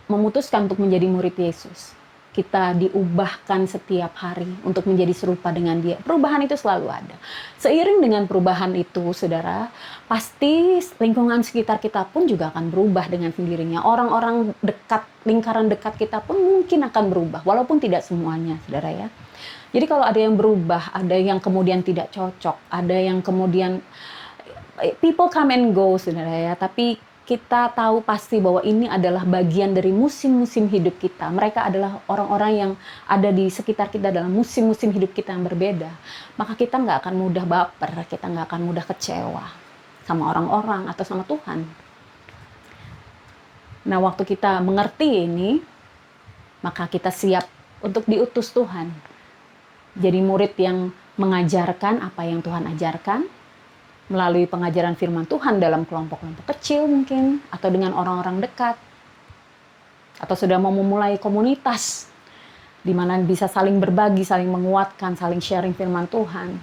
memutuskan untuk menjadi murid Yesus. Kita diubahkan setiap hari untuk menjadi serupa dengan Dia. Perubahan itu selalu ada. Seiring dengan perubahan itu, saudara, pasti lingkungan sekitar kita pun juga akan berubah dengan sendirinya. Orang-orang dekat, lingkaran dekat kita pun mungkin akan berubah, walaupun tidak semuanya, saudara ya. Jadi kalau ada yang berubah, ada yang kemudian tidak cocok, ada yang kemudian people come and go sebenarnya ya, tapi kita tahu pasti bahwa ini adalah bagian dari musim-musim hidup kita. Mereka adalah orang-orang yang ada di sekitar kita dalam musim-musim hidup kita yang berbeda. Maka kita nggak akan mudah baper, kita nggak akan mudah kecewa sama orang-orang atau sama Tuhan. Nah, waktu kita mengerti ini, maka kita siap untuk diutus Tuhan. Jadi murid yang mengajarkan apa yang Tuhan ajarkan, melalui pengajaran firman Tuhan dalam kelompok-kelompok kecil mungkin, atau dengan orang-orang dekat, atau sudah mau memulai komunitas, di mana bisa saling berbagi, saling menguatkan, saling sharing firman Tuhan.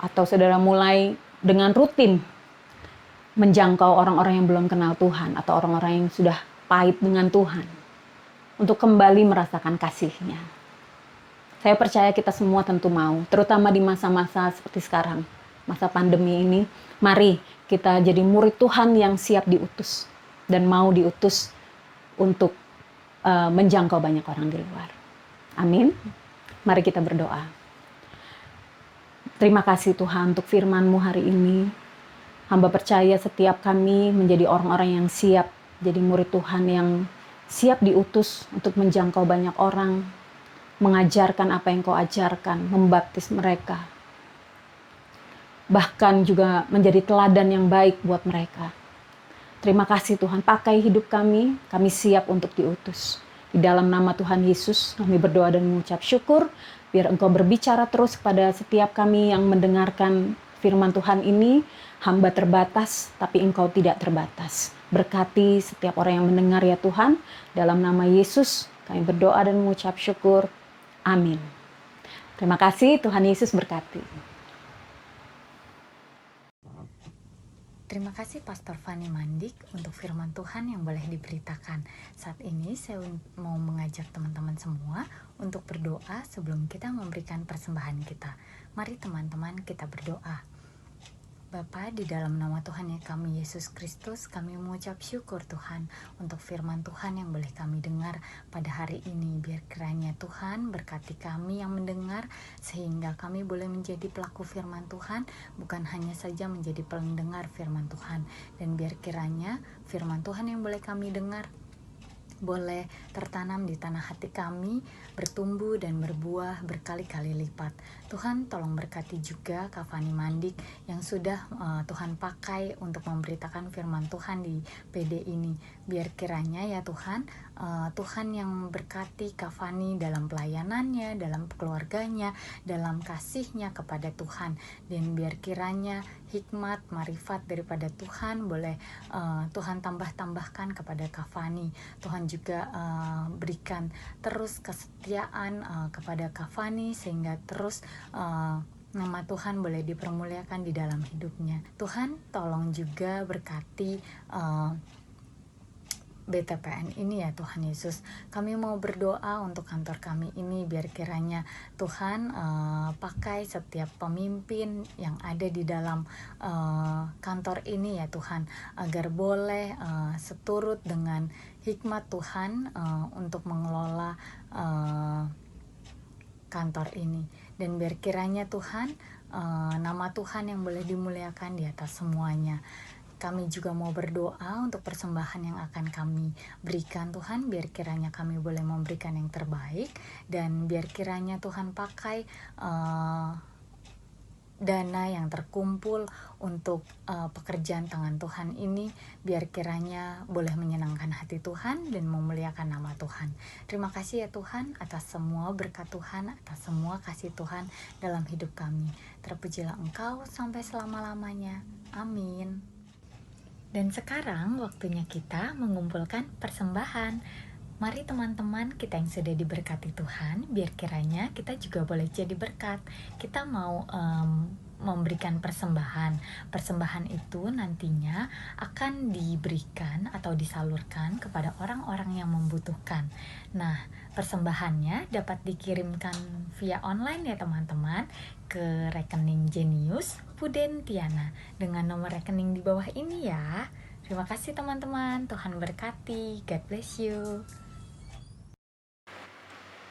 Atau saudara mulai dengan rutin menjangkau orang-orang yang belum kenal Tuhan, atau orang-orang yang sudah pahit dengan Tuhan, untuk kembali merasakan kasih-Nya. Saya percaya kita semua tentu mau, terutama di masa-masa seperti sekarang, masa pandemi ini. Mari kita jadi murid Tuhan yang siap diutus dan mau diutus untuk menjangkau banyak orang di luar. Amin. Mari kita berdoa. Terima kasih Tuhan untuk firman-Mu hari ini. Hamba percaya setiap kami menjadi orang-orang yang siap, jadi murid Tuhan yang siap diutus untuk menjangkau banyak orang, mengajarkan apa yang Kau ajarkan, membaptis mereka. Bahkan juga menjadi teladan yang baik buat mereka. Terima kasih Tuhan, pakai hidup kami siap untuk diutus. Di dalam nama Tuhan Yesus, kami berdoa dan mengucap syukur, biar Engkau berbicara terus kepada setiap kami yang mendengarkan firman Tuhan ini. Hamba terbatas, tapi Engkau tidak terbatas. Berkati setiap orang yang mendengar ya Tuhan, dalam nama Yesus kami berdoa dan mengucap syukur. Amin. Terima kasih, Tuhan Yesus berkati. Terima kasih Pastor Fani Mandik untuk firman Tuhan yang boleh diberitakan. Saat ini saya mau mengajak teman-teman semua untuk berdoa sebelum kita memberikan persembahan kita. Mari teman-teman kita berdoa. Bapa, di dalam nama Tuhan yang kami Yesus Kristus, kami mengucap syukur Tuhan untuk firman Tuhan yang boleh kami dengar pada hari ini. Biar kiranya Tuhan berkati kami yang mendengar, sehingga kami boleh menjadi pelaku firman Tuhan, bukan hanya saja menjadi pendengar firman Tuhan. Dan biar kiranya firman Tuhan yang boleh kami dengar boleh tertanam di tanah hati kami, bertumbuh dan berbuah berkali-kali lipat. Tuhan tolong berkati juga Kak Fani Mandik yang sudah Tuhan pakai untuk memberitakan firman Tuhan di PD ini. Biar kiranya ya Tuhan, Tuhan yang berkati Kak Fani dalam pelayanannya, dalam keluarganya, dalam kasihnya kepada Tuhan. Dan biar kiranya hikmat, marifat daripada Tuhan boleh Tuhan tambahkan kepada Kak Fani. Tuhan juga berikan terus kesetiaan kepada Kak Fani, sehingga terus nama Tuhan boleh dipermuliakan di dalam hidupnya. Tuhan tolong juga berkati BTPN ini ya Tuhan Yesus. Kami mau berdoa untuk kantor kami ini, biar kiranya Tuhan pakai setiap pemimpin yang ada di dalam kantor ini ya Tuhan, agar boleh seturut dengan hikmat Tuhan untuk mengelola kantor ini. Dan biar kiranya Tuhan, nama Tuhan yang boleh dimuliakan di atas semuanya. Kami juga mau berdoa untuk persembahan yang akan kami berikan Tuhan, biar kiranya kami boleh memberikan yang terbaik, dan biar kiranya Tuhan pakai dana yang terkumpul untuk pekerjaan tangan Tuhan ini, biar kiranya boleh menyenangkan hati Tuhan dan memuliakan nama Tuhan. Terima kasih ya Tuhan atas semua berkat Tuhan, atas semua kasih Tuhan dalam hidup kami. Terpujilah Engkau sampai selama-lamanya. Amin. Dan sekarang waktunya kita mengumpulkan persembahan. Mari teman-teman kita yang sudah diberkati Tuhan, biar kiranya kita juga boleh jadi berkat. Kita mau memberikan persembahan. Persembahan itu nantinya akan diberikan atau disalurkan kepada orang-orang yang membutuhkan. Nah, persembahannya dapat dikirimkan via online ya teman-teman, ke rekening Jenius Pudentiana dengan nomor rekening di bawah ini ya. Terima kasih teman-teman, Tuhan berkati. God bless you.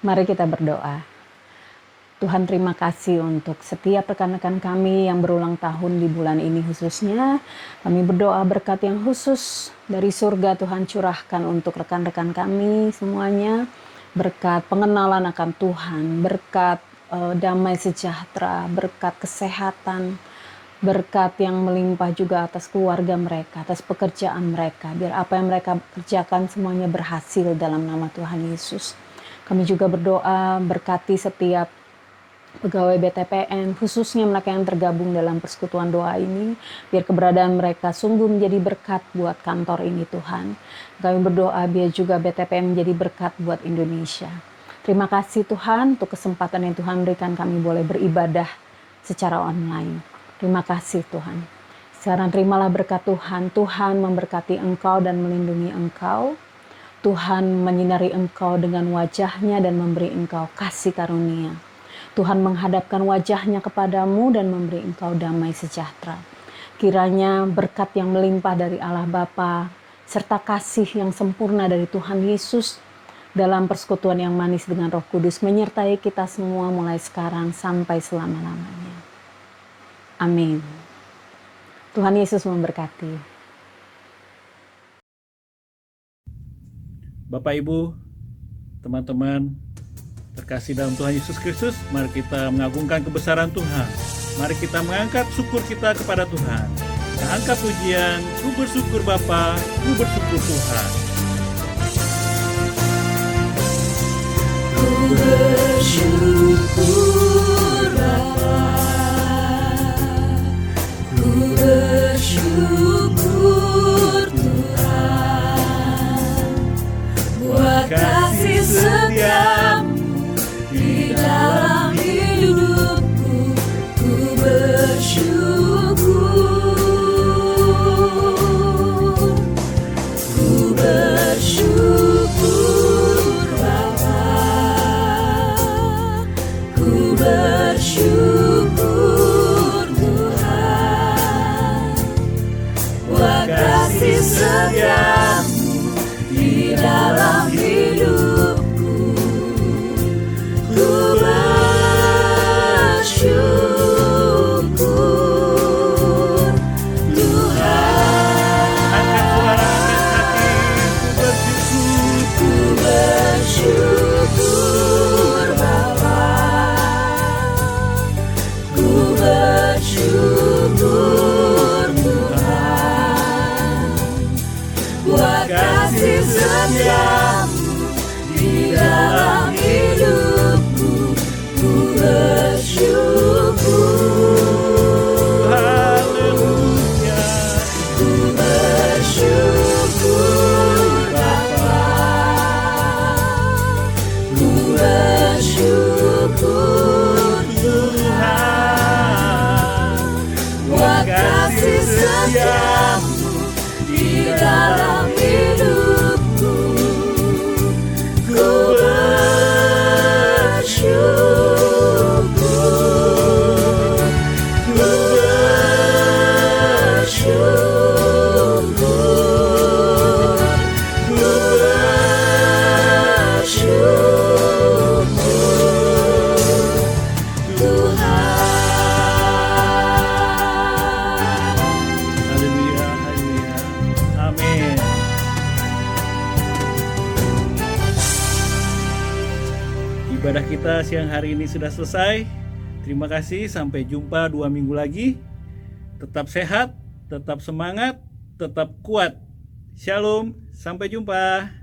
Mari kita berdoa. Tuhan, terima kasih untuk setiap rekan-rekan kami yang berulang tahun di bulan ini khususnya. Kami berdoa berkat yang khusus dari surga Tuhan curahkan untuk rekan-rekan kami semuanya. Berkat pengenalan akan Tuhan, berkat damai sejahtera, berkat kesehatan, berkat yang melimpah juga atas keluarga mereka, atas pekerjaan mereka. Biar apa yang mereka kerjakan semuanya berhasil dalam nama Tuhan Yesus. Kami juga berdoa berkati setiap pegawai BTPN, khususnya mereka yang tergabung dalam persekutuan doa ini, biar keberadaan mereka sungguh menjadi berkat buat kantor ini Tuhan. Kami berdoa biar juga BTPN menjadi berkat buat Indonesia. Terima kasih Tuhan untuk kesempatan yang Tuhan berikan kami boleh beribadah secara online. Terima kasih Tuhan. Sekarang terimalah berkat Tuhan. Tuhan memberkati engkau dan melindungi engkau. Tuhan menyinari engkau dengan wajahnya dan memberi engkau kasih karunia. Tuhan menghadapkan wajahnya kepadamu dan memberi engkau damai sejahtera. Kiranya berkat yang melimpah dari Allah Bapa serta kasih yang sempurna dari Tuhan Yesus dalam persekutuan yang manis dengan Roh Kudus menyertai kita semua mulai sekarang sampai selama-lamanya. Amin. Tuhan Yesus memberkati. Bapak, Ibu, teman-teman terkasih dalam Tuhan Yesus Kristus, mari kita mengagungkan kebesaran Tuhan. Mari kita mengangkat syukur kita kepada Tuhan. Kita angkat pujian, ku bersyukur Bapa, ku bersyukur Tuhan. Ku bersyukur Bapa, ku bersyukur Tuhan, buat kasih setiamu di dalam hidupku. Ku bersyukur, ku bersyukur Bapa, ku bersyukur Tuhan, buat kasih setiamu di dalam hidupku. Ku bersyukur Tuhan. Angkat suara, angkat hati, ku bersyukur Bapa, ku bersyukur Tuhan, buat kasih setiamu di dalam hidupku. Ku bersyukur, haleluya. ku bersyukur Bapa, ku bersyukur Tuhan, buat kasih setiamu di dalam hidupku. Ku bersyukur, ku bersyukur, ku bersyukur Tuhan. haleluya, haleluya. Amin. Ibadah kita siang hari ini sudah selesai. Terima kasih, sampai jumpa 2 minggu lagi. Tetap sehat, tetap semangat, tetap kuat. Shalom, sampai jumpa.